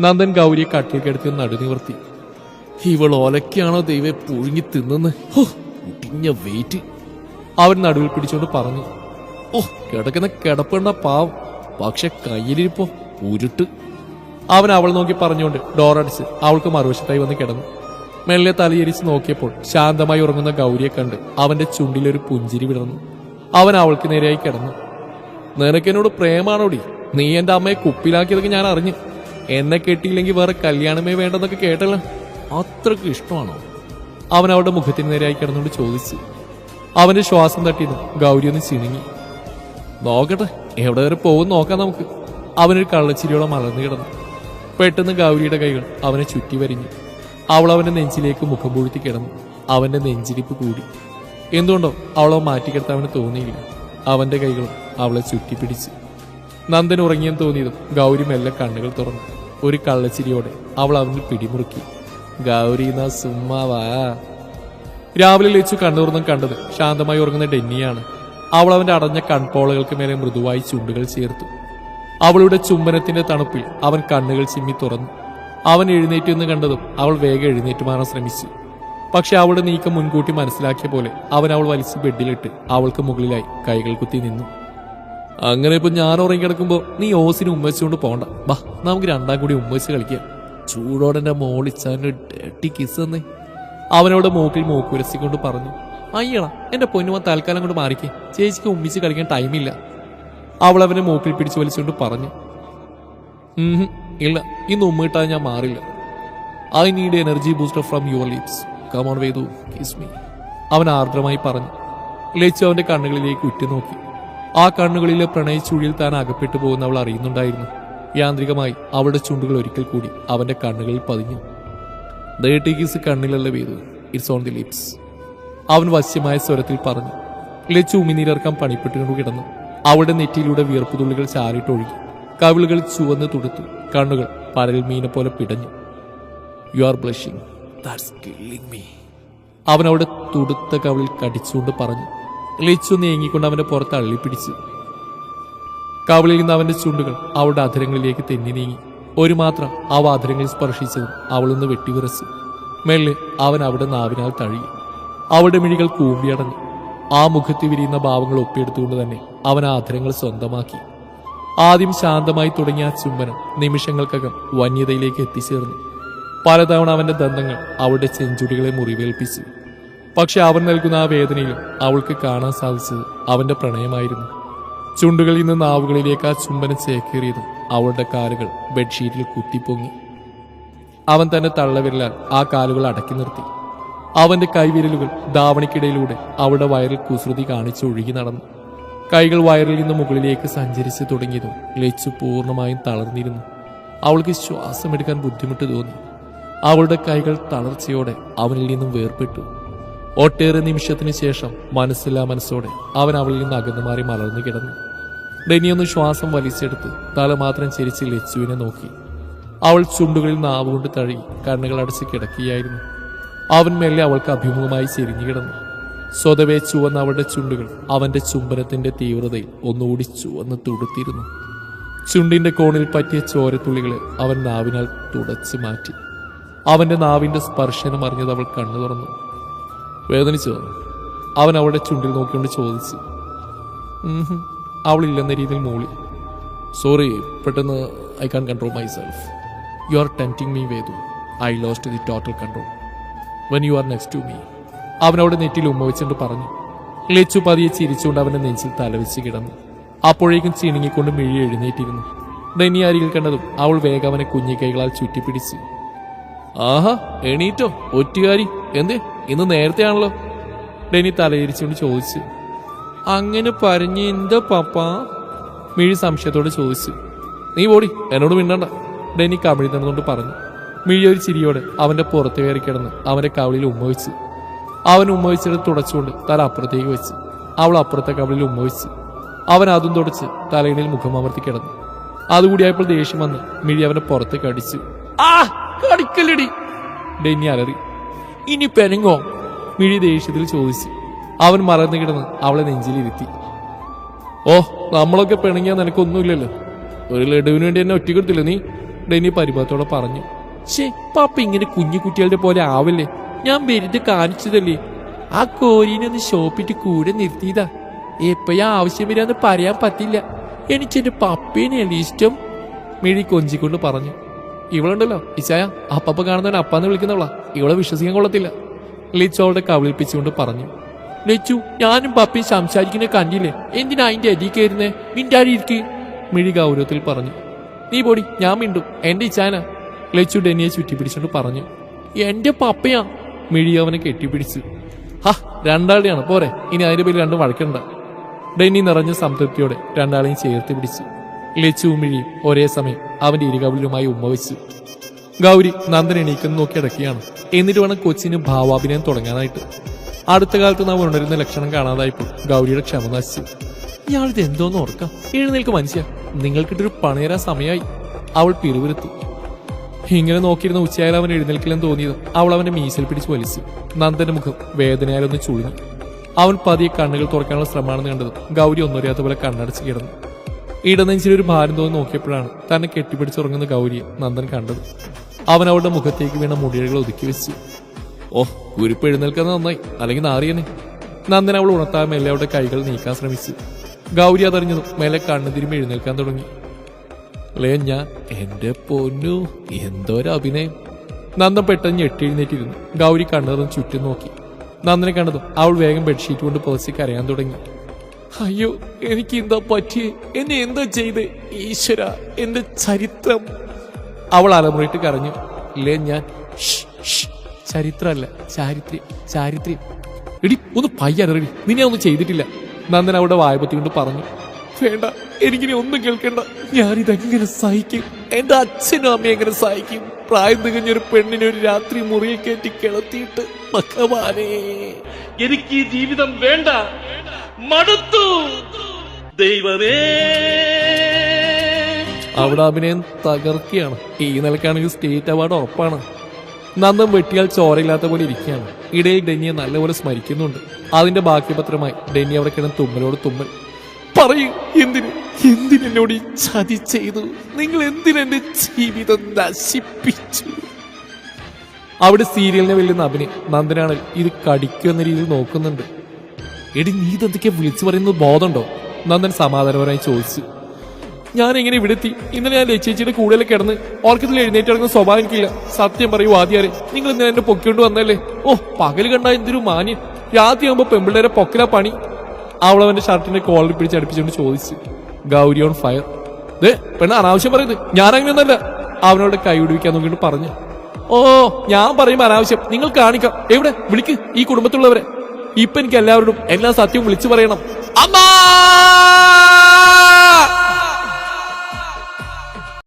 നന്ദൻ ഗൗരിയെ കട്ടിൽ കിടത്തി നടുനിവർത്തി. ഇവൾ ഓലക്കാണോ ദൈവം പുഴുങ്ങി തിന്നെന്ന്? കുട്ടിഞ്ഞ വെയിറ്റ് അവൻ നടുവിൽ പിടിച്ചുകൊണ്ട് പറഞ്ഞു. കിടക്കുന്ന കിടപ്പുണ്ട പാവം, പക്ഷെ കയ്യിലിരിപ്പോ ഉരുട്ട്. അവൻ അവൾ നോക്കി പറഞ്ഞുകൊണ്ട് ഡോറടിച്ച് അവൾക്ക് മറുവശത്തായി വന്ന് കിടന്നു. മെല്ലെ തലയിരിച്ച് നോക്കിയപ്പോൾ ശാന്തമായി ഉറങ്ങുന്ന ഗൗരിയെ കണ്ട് അവന്റെ ചുണ്ടിലൊരു പുഞ്ചിരി വിടർന്നു. അവൻ അവൾക്ക് നേരെയായി കിടന്നു. നിനക്കെന്നോട് പ്രേമാണോടി? നീ എന്റെ അമ്മയെ കുപ്പിലാക്കിയതൊക്കെ ഞാൻ അറിഞ്ഞു. എന്നെ കെട്ടിയില്ലെങ്കിൽ വേറെ കല്യാണമേ വേണ്ടെന്നൊക്കെ കേട്ടല്ലോ. അത്രക്ക് ഇഷ്ടമാണോ? അവൻ അവളുടെ മുഖത്തിന് നേരെയായി കിടന്നുകൊണ്ട് ചോദിച്ചു. അവന്റെ ശ്വാസം തട്ടിയത് ഗൗരി ഒന്ന് ചിണുങ്ങി. നോക്കട്ടെ, എവിടെ വരെ പോകും നോക്കാം നമുക്ക്. അവനൊരു കള്ളച്ചിരിയോളം മലർന്നു കിടന്നു. പെട്ടെന്ന് ഗൗരിയുടെ കൈകൾ അവനെ ചുറ്റി വരിഞ്ഞു. അവൾ അവന്റെ നെഞ്ചിലേക്ക് മുഖം പൂഴ്ത്തി കിടന്നു. അവന്റെ നെഞ്ചിരിപ്പ് കൂടി. എന്തുകൊണ്ടോ അവളെ മാറ്റിക്കിടത്താൻ അവന് തോന്നിയില്ല. അവന്റെ കൈകളും അവളെ ചുറ്റിപ്പിടിച്ചു. നന്ദൻ ഉറങ്ങിയെന്ന് തോന്നിയതും ഗൗരി മെല്ലെ കണ്ണുകൾ തുറന്നു. ഒരു കള്ളച്ചിരിയോടെ അവൾ അവനിൽ പിടിമുറുക്കി. ഗൗരി എന്നാ സുമ്മാവാ. രാവിലെ ലച്ചു കണ്ണുറന്നും കണ്ടത് ശാന്തമായി ഉറങ്ങുന്ന ഡെന്നിയാണ്. അവൾ അവന്റെ അടഞ്ഞ കൺപോളകൾക്ക് മേലെ മൃദുവായി ചുണ്ടുകൾ ചേർത്തു. അവളുടെ ചുംബനത്തിന്റെ തണുപ്പിൽ അവൻ കണ്ണുകൾ ചിമ്മി തുറന്നു. അവൻ എഴുന്നേറ്റ് എന്ന് കണ്ടതും അവൾ വേഗം എഴുന്നേറ്റ് മാറാൻ ശ്രമിച്ചു. പക്ഷെ അവളുടെ നീക്കം മുൻകൂട്ടി മനസ്സിലാക്കിയ പോലെ അവൻ അവൾ വലിച്ച് ബെഡിലിട്ട് അവൾക്ക് മുകളിലായി കൈകൾ കുത്തി നിന്നു. അങ്ങനെ ഇപ്പൊ ഞാൻ ഉറങ്ങിക്കിടക്കുമ്പോ നീ ഓസിന് ഉമ്മച്ചുകൊണ്ട് പോണ്ട. ബാ, നമുക്ക് രണ്ടാം കൂടി ഉമ്മച്ച് കളിക്കാം. ചൂടോടെ എന്റെ മോളിച്ചാൻ്റെ ഡേട്ടി കിസ് എന്നേ അവനോട് മൂക്കിൽ മൂക്കുരസിക്കൊണ്ട് പറഞ്ഞു. അയ്യടാ, എന്റെ പൊന്നുമ തൽക്കാലം കൊണ്ട് മാറിക്കേ, ചേച്ചിക്ക് ഉമ്മിച്ച് കളിക്കാൻ ടൈമില്ല. അവൾ അവനെ മൂക്കിൽ പിടിച്ചു വലിച്ചുകൊണ്ട് പറഞ്ഞു. ഇല്ല, ഇന്ന് ഉമ്മിട്ടാൽ ഞാൻ മാറില്ല. I need energy booster from your lips. Come on Vedu, kiss me. അവൻ ആർദ്രമായി പറഞ്ഞു. ലച്ചു അവന്റെ കണ്ണുകളിലേക്ക് ഉറ്റുനോക്കി. ആ കണ്ണുകളിലെ പ്രണയിച്ചുഴിയിൽ താൻ അകപ്പെട്ടു പോകുന്ന അവൾ അറിയുന്നുണ്ടായിരുന്നു. യാന്ത്രികമായി അവളുടെ ചുണ്ടുകൾ ഒരിക്കൽ കൂടി അവന്റെ കണ്ണുകളിൽ പതിഞ്ഞു. ഡേട്ടി കിസ് കണ്ണിലല്ല Vedu, it's on the lips. അവൻ വശ്യമായ സ്വരത്തിൽ പറഞ്ഞു. ലച്ചു ഉമിനീരിറക്കാൻ പണിപ്പെട്ടുകൊണ്ട് കിടന്നു. അവളുടെ നെറ്റിയിലൂടെ വിയർപ്പ് തുള്ളികൾ ചാരിട്ടൊഴുകി. കവിളുകൾ ചുവന്ന് തുടുത്തു. കണ്ണുകൾ പരൽ മീനെ പോലെ പിടഞ്ഞു. You are blushing, that's killing me. അവൻ അവിടെ തുടുത്ത കവിളിൽ കടിച്ചുകൊണ്ട് പറഞ്ഞു. ലച്ചു നീങ്ങിക്കൊണ്ട് അവന്റെ പുറത്ത് അള്ളിപ്പിടിച്ചു. കവിളിൽ നിന്ന് അവന്റെ ചുണ്ടുകൾ അവളുടെ അധരങ്ങളിലേക്ക് തെന്നി നീങ്ങി. ഒരു മാത്രം അവ അധരങ്ങളിൽ സ്പർശിച്ചതും അവളൊന്ന് വെട്ടിവിറച്ചു. മെല്ലെ അവൻ അവിടെ നാവിനാൽ തഴുകി. അവളുടെ മിഴികൾ കൂമ്പിയടഞ്ഞു. ആ മുഖത്ത് വിരിയുന്ന ഭാവങ്ങൾ ഒപ്പിയെടുത്തുകൊണ്ട് തന്നെ അവൻ ആ അധരങ്ങൾ സ്വന്തമാക്കി. ആദ്യം ശാന്തമായി തുടങ്ങിയ ആ ചുംബനം നിമിഷങ്ങൾക്കകം വന്യതയിലേക്ക് എത്തിച്ചേർന്നു. പലതവണ അവന്റെ ദന്തങ്ങൾ അവളുടെ ചെഞ്ചുടികളെ മുറിവേൽപ്പിച്ചു. പക്ഷെ അവൻ നൽകുന്ന ആ വേദനയിലും അവൾക്ക് കാണാൻ സാധിച്ചത് അവന്റെ പ്രണയമായിരുന്നു. ചുണ്ടുകളിൽ നിന്ന് നാവുകളിലേക്ക് ആ ചുംബനം ചേക്കേറിയതും അവളുടെ കാലുകൾ ബെഡ്ഷീറ്റിൽ കുത്തിപ്പൊങ്ങി. അവൻ തന്നെ തള്ളവിരലാൽ ആ കാലുകൾ അടക്കി നിർത്തി. അവന്റെ കൈവിരലുകൾ ധാവണിക്കിടയിലൂടെ അവളുടെ വയറിൽ കുസൃതി കാണിച്ച് ഒഴുകി നടന്നു. കൈകൾ വയറിൽ നിന്ന് മുകളിലേക്ക് സഞ്ചരിച്ച് തുടങ്ങിയതും ലച്ചു പൂർണ്ണമായും തളർന്നിരുന്നു. അവൾക്ക് ശ്വാസമെടുക്കാൻ ബുദ്ധിമുട്ട് തോന്നി. അവളുടെ കൈകൾ തളർച്ചയോടെ അവനിൽ നിന്നും വേർപെട്ടു. ഒട്ടേറെ നിമിഷത്തിന് ശേഷം മനസ്സില്ലാ മനസ്സോടെ അവൻ അവളിൽ നിന്ന് അകന്നു മാറി മലർന്നു കിടന്നു. ഡെനിയൊന്ന് ശ്വാസം വലിച്ചെടുത്ത് തല മാത്രം ചെരിച്ച് ലച്ചുവിനെ നോക്കി. അവൾ ചുണ്ടുകളിൽ നാവുകൊണ്ട് തഴുകി കണ്ണുകൾ അടച്ച് കിടക്കുകയായിരുന്നു. അവൻ മെല്ലെ അവൾക്ക് അഭിമുഖമായി ചെരിഞ്ഞു കിടന്നു. സ്വതവേ ചുവന്ന അവളുടെ ചുണ്ടുകൾ അവന്റെ ചുംബനത്തിന്റെ തീവ്രതയിൽ ഒന്നുകൂടി ചുവന്ന് തുടുത്തിരുന്നു. ചുണ്ടിന്റെ കോണിൽ പറ്റിയ ചോരത്തുള്ളികളെ അവൻ നാവിനാൽ തുടച്ചു മാറ്റി. അവന്റെ നാവിന്റെ സ്പർശനം അറിഞ്ഞത് അവൾ കണ്ണു തുറന്നു. വേദനിച്ചോ? അവൻ അവളുടെ ചുണ്ടിൽ നോക്കിക്കൊണ്ട് ചോദിച്ചു. അവൾ ഇല്ലെന്ന രീതിയിൽ മൂളി. സോറി, പെട്ടെന്ന് I can control myself. You are tempting me Vedu. I lost the total control when you are next to me. അവനവിടെ നെറ്റിൽ ഉമ്മ വെച്ചുകൊണ്ട് പറഞ്ഞു. ലച്ചു പതിയെ ചിരിച്ചുകൊണ്ട് അവന്റെ നെഞ്ചിൽ തലവെച്ച് കിടന്നു. അപ്പോഴേക്കും ചിണുങ്ങിക്കൊണ്ട് മിഴി എഴുന്നേറ്റിരുന്നു. ഡെന്നി അരികിൽ കണ്ടതും അവൾ വേഗം അവനെ കുഞ്ഞിക്കൈകളാൽ ചുറ്റിപ്പിടിച്ചു. ആഹാ, എണീറ്റോ ഒറ്റുകാരി? എന്തേ, ഇന്ന് നേരത്തെയാണല്ലോ? ഡെന്നി തലയിരിച്ചുകൊണ്ട് ചോദിച്ചു. അങ്ങനെ പറഞ്ഞു എന്താ പപ്പ? മിഴി സംശയത്തോടെ ചോദിച്ചു. നീ ഓടി, എന്നോട് മിണ്ടണ്ട, ഡെന്നി കമിഴി തന്നുകൊണ്ട് പറഞ്ഞു. മിഴി ഒരു ചിരിയോടെ അവന്റെ പുറത്ത് കയറി കിടന്ന് അവന്റെ കവിളിൽ ഉമ്മ വെച്ചു. അവൻ ഉമ്മ വെച്ചെടുത്ത് തുടച്ചുകൊണ്ട് തല അപ്പുറത്തേക്ക് വെച്ച്. അവൾ അപ്പുറത്തെ കവിളിൽ ഉമ്മ വെച്ച്. അവൻ അതും തുടച്ച് തലയിണിൽ മുഖം അമർത്തി കിടന്നു. അതുകൂടിയായപ്പോൾ ദേഷ്യം വന്ന് മിഴി അവന്റെ പുറത്തേക്ക് അടിച്ചു. ആ കടിക്കല്ലടി, ഡെന്നി അലറി. ഇനി പെനങ്ങോ? മിഴി ദേഷ്യത്തിൽ ചോദിച്ചു. അവൻ മറന്നു കിടന്ന് അവളെ നെഞ്ചിലിരുത്തി. ഓ, നമ്മളൊക്കെ പിണങ്ങിയാൽ നിനക്കൊന്നുമില്ലല്ലോ. ഒരു ലഡുവിന് വേണ്ടി എന്നെ ഒറ്റക്കെടുത്തില്ല നീ. ഡെന്നി പരിഭവത്തോടെ പറഞ്ഞു. ശേ, പാപ്പ ഇങ്ങനെ കുഞ്ഞു കുട്ടികളുടെ പോലെ ആവല്ലേ, ഞാൻ വെറുതെ കാണിച്ചതല്ലേ. ആ കോരീനൊന്ന് ഷോപ്പിട്ട് കൂടെ നിർത്തിയതാ. എപ്പോഴാ ആവശ്യം വരാന്ന് പറയാൻ പറ്റില്ല. എനിക്കെന്റെ പപ്പേനെയല്ലേ ഇഷ്ടം, മിഴി കൊഞ്ചിക്കൊണ്ട് പറഞ്ഞു. ഇവളുണ്ടല്ലോ ഇച്ചായ, അപ്പപ്പ കാണുന്നവൻ അപ്പാന്ന് വിളിക്കുന്നവളാ, ഇവളെ വിശ്വസിക്കാൻ കൊള്ളത്തില്ല, ലിച്ചു അവളുടെ കവിളിപ്പിച്ചുകൊണ്ട് പറഞ്ഞു. ലച്ചു, ഞാനും പപ്പയും സംസാരിക്കുന്ന കണ്ടില്ലേ, എന്തിനാ അതിന്റെ അരി കയറുന്നേ, മിണ്ടാടിയിരിക്ക്, മിഴി ഗൗരവത്തിൽ പറഞ്ഞു. നീ പോടി, ഞാൻ മിണ്ടും, എന്റെ ഇച്ചാന, ലച്ചു ഡെന്നിയെ ചുറ്റിപ്പിടിച്ചുകൊണ്ട് പറഞ്ഞു. എന്റെ പപ്പയാ, മിഴി അവനെ കെട്ടിപ്പിടിച്ചു. ഹാ, രണ്ടാളുടെയാണ് പോരെ, ഇനി അതിന്റെ പേര് രണ്ടും വഴക്കണ്ട. ഡെന്നി നിറഞ്ഞ സംതൃപ്തിയോടെ രണ്ടാളെയും ചേർത്ത് പിടിച്ചു. ലച്ചുവും മിഴിയും ഒരേ സമയം അവന്റെ ഇരുകവിളുമായി ഉമ്മ വെച്ചു. ഗൗരി നന്ദൻ എണീക്കുന്നു നോക്കി അടക്കുകയാണ്. എന്നിട്ട് വേണം കൊച്ചിന് ഭാവാഭിനയം തുടങ്ങാനായിട്ട്. അടുത്ത കാലത്ത് നാം ഉണരുന്ന ലക്ഷണം കാണാതായപ്പോൾ ഗൗരിയുടെ ക്ഷമ നശിച്ചു. ഇയാളിത് എന്തോന്ന് ഓർക്കാം, എഴുന്നേൽക്ക് മനുഷ്യ, നിങ്ങൾക്കിട്ടൊരു പണയരാ സമയമായി, അവൾ പിറുവിരുത്തു. ഇങ്ങനെ നോക്കിയിരുന്ന ഉച്ചയായാലും അവൻ എഴുന്നേൽക്കില്ലെന്ന് തോന്നിയത് അവൾ അവന്റെ മീശൽ പിടിച്ച് വലിച്ചു. നന്ദന്റെ മുഖം വേദനയാലൊന്ന് ചുളിഞ്ഞു. അവൻ പതിയെ കണ്ണുകൾ തുറക്കാനുള്ള ശ്രമമാണെന്ന് കണ്ടത് ഗൗരി ഒന്നറിയാത്ത പോലെ കണ്ണടച്ച് കിടന്നു. ഇടനെഞ്ചിലൊരു ഭാരം തോന്നി നോക്കിയപ്പോഴാണ് തന്നെ കെട്ടിപ്പിടിച്ചുറങ്ങുന്ന ഗൗരിയെ നന്ദൻ കണ്ടത്. അവൻ അവളുടെ മുഖത്തേക്ക് വീണ മുടികൾ ഒതുക്കി വെച്ചു. ഓഹ്, കുരിപ്പ് എഴുന്നേൽക്കുന്നത് നന്നായി, അല്ലെങ്കിൽ നാറിയനെ. നന്ദൻ അവൾ ഉണർത്താൻ മേലെ അവളുടെ കൈകൾ നീക്കാൻ ശ്രമിച്ചു. ഗൗരി അതറിഞ്ഞതും മേലെ കണ്ണു തിരുമ്പി എഴുന്നേൽക്കാൻ തുടങ്ങി. ലേ, ഞാൻ എന്റെ പൊന്നു, എന്തോരഭിനയം. നന്ദൻ പെട്ടെന്ന് ഞെട്ടിയെഴുന്നേറ്റിരുന്നു. ഗൗരി കണ്ണും ചുറ്റും നോക്കി. നന്ദനെ കണ്ടതും അവൾ വേഗം ബെഡ്ഷീറ്റ് കൊണ്ട് പൊതിച്ച് കരയാൻ തുടങ്ങി. അയ്യോ, എനിക്ക് എന്താ പറ്റിയേ, എന്നെ എന്താ ചെയ്തേ ഈശ്വര, എന്റെ ചരിത്രം. അവൾ അലമുറയിട്ട് കരഞ്ഞു. ഇല്ലേ, ഞാൻ ചരിത്രമല്ല, ചാരിത്രം, ചാരിത്രം. എടി ഒന്ന് പയ്യറടി, നിന്നെ ഒന്നും ചെയ്തിട്ടില്ല, നന്ദൻ അവളുടെ വായ്പത്തി കൊണ്ട് പറഞ്ഞു. വേണ്ട, എനിക്കിനി ഒന്നും കേൾക്കണ്ട, ഞാനിതെങ്ങനെ സഹിക്കും, എന്റെ അച്ഛനും അമ്മയും എങ്ങനെ സഹിക്കും, പ്രായം തികഞ്ഞൊരു പെണ്ണിനെ ഒരു രാത്രി മുറിയിൽ കയറ്റി കിളത്തിയിട്ട്. ഭഗവാനേ, എനിക്ക് ഈ ജീവിതം വേണ്ട, മടുത്തു ദൈവമേ. അവിടെ അഭിനയം തകർക്കുകയാണ്. ഈ നിലക്കാണെങ്കിൽ സ്റ്റേറ്റ് അവാർഡ് ഉറപ്പാണ്. നന്ദൻ വെട്ടിയാൽ ചോരയില്ലാത്ത പോലെ ഇരിക്കുകയാണ്. ഇടയിൽ ഡെന്നിയെ നല്ലപോലെ സ്മരിക്കുന്നുണ്ട്. അതിന്റെ ബാക്കിപത്രമായി ഡെന്നി അവിടെ കിടന്ന് തുമ്മലോട് തുമ്മൽ. പറയൂ, എന്തിനോട് ഈ ചതി ചെയ്തു, നിങ്ങൾ എന്തിനെന്റെ ജീവിതം നശിപ്പിച്ചു. അവിടെ സീരിയലിനെ വെല്ലുന്ന അഭിനയം. നന്ദനാണ് ഇത് കടിക്കുമെന്ന രീതിയിൽ നോക്കുന്നുണ്ട്. എടി, നീ ഇതെന്തൊക്കെയാ വിളിച്ചു പറയുന്നത് ബോധമുണ്ടോ, നന്ദൻ സമാധാനപരമായി ചോദിച്ചു. ഞാൻ എങ്ങനെ ഇവിടെ എത്തി? ഇന്നലെ ഞാൻ ലച്ചേച്ചിയുടെ കൂടുതൽ കിടന്ന് ഓർക്കത്തിൽ എഴുന്നേറ്റ് ഇറങ്ങുന്ന സ്വഭാവം എനിക്കില്ല. സത്യം പറയൂ ആദ്യാരെ, നിങ്ങൾ ഇന്നലെ എന്നെ പൊക്കിക്കൊണ്ട് വന്നല്ലേ. ഓ, പകല് കണ്ടാ എന്തൊരു മാന്യൻ, രാത്രിയാകുമ്പോ പെമ്പിള്ളേരെ പൊക്കലാ പണി. അവൾ അവന്റെ ഷർട്ടിന്റെ കോളർ പിടിച്ച് അടുപ്പിച്ചുകൊണ്ട് ചോദിച്ചു. Gauri on fire. പെണ്ണ് അനാവശ്യം പറയുന്നത്, ഞാനങ്ങനെയൊന്നല്ല, അവനോട് കൈ വിടുവിക്കാൻ നോക്കിയിട്ട് പറഞ്ഞു. ഓ, ഞാൻ പറയുമ്പോ അനാവശ്യം നിങ്ങൾ കാണിക്കാം. എവിടെ വിളിക്ക് ഈ കുടുംബത്തിലുള്ളവരെ. ഇപ്പൊ എനിക്ക് എല്ലാവരോടും എല്ലാ സത്യവും വിളിച്ചു പറയണം. അമ്മാ!